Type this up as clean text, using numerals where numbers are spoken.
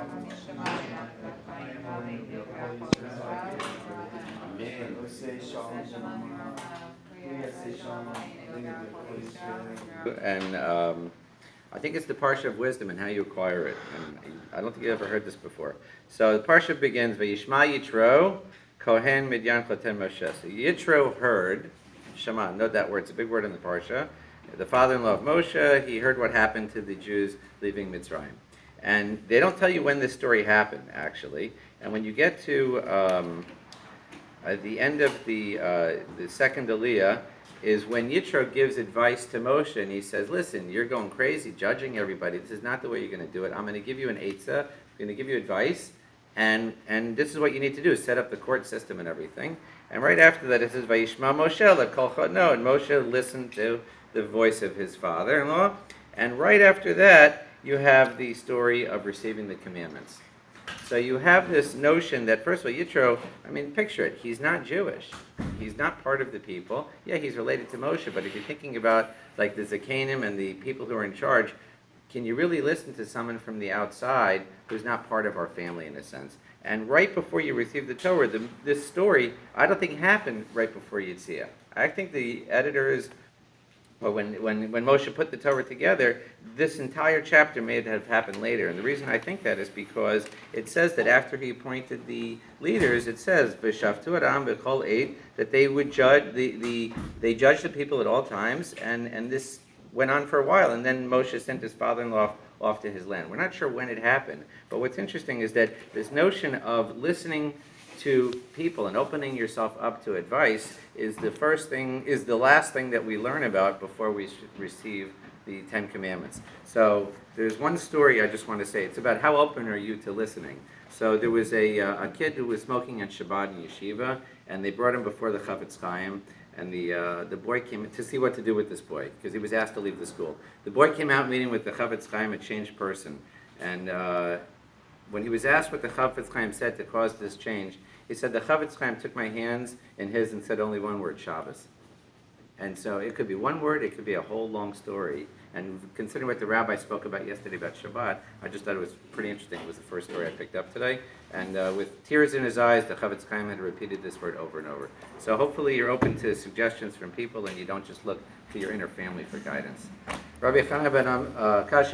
And I think it's the Parsha of wisdom and how you acquire it. And I don't think you ever heard this before. So the Parsha begins, Vayishma Yitro, Kohen Midyan Choten Moshe. So Yitro heard, Shema, note that word, it's a big word in the Parsha. The father-in-law of Moshe, he heard what happened to the Jews leaving Mitzrayim. And they don't tell you when this story happened, actually. And when you get to at the end of the second Aliyah, is when Yitro gives advice to Moshe, and he says, listen, you're going crazy, judging everybody. This is not the way you're going to do it. I'm going to give you an eitzah. I'm going to give you advice, and this is what you need to do, set up the court system and everything. And right after that, it says, Vayishma Moshe lekol chodno, and Moshe listened to the voice of his father-in-law. And right after that, you have the story of receiving the commandments. So you have this notion that, first of all, Yitro, picture it. He's not Jewish. He's not part of the people. Yeah, he's related to Moshe, but if you're thinking about like the Zakanim and the people who are in charge, can you really listen to someone from the outside who's not part of our family in a sense? And right before you receive the Torah, this story, I don't think happened right before Yetziah. I think the editors, well, when Moshe put the Torah together, this entire chapter may have happened later. And the reason I think that is because it says that after he appointed the leaders, it says, V'shaftu aram b'chol eit, that they would judge, they judged the people at all times, and this went on for a while. And then Moshe sent his father-in-law off to his land. We're not sure when it happened, but what's interesting is that this notion of listening to people and opening yourself up to advice is the last thing that we learn about before we receive the Ten Commandments. So there's one story I just want to say. It's about how open are you to listening. So there was a kid who was smoking on Shabbat in yeshiva, and they brought him before the Chofetz Chaim, and the boy came to see what to do with this boy, because he was asked to leave the school. The boy came out meeting with the Chofetz Chaim, a changed person, and when he was asked what the Chofetz Chaim said to cause this change, he said, the Chofetz Chaim took my hands in his and said only one word, Shabbos. And so it could be one word, it could be a whole long story. And considering what the rabbi spoke about yesterday about Shabbat, I just thought it was pretty interesting. It was the first story I picked up today. And with tears in his eyes, the Chofetz Chaim had repeated this word over and over. So hopefully you're open to suggestions from people and you don't just look to your inner family for guidance. Rabbi Kanesky,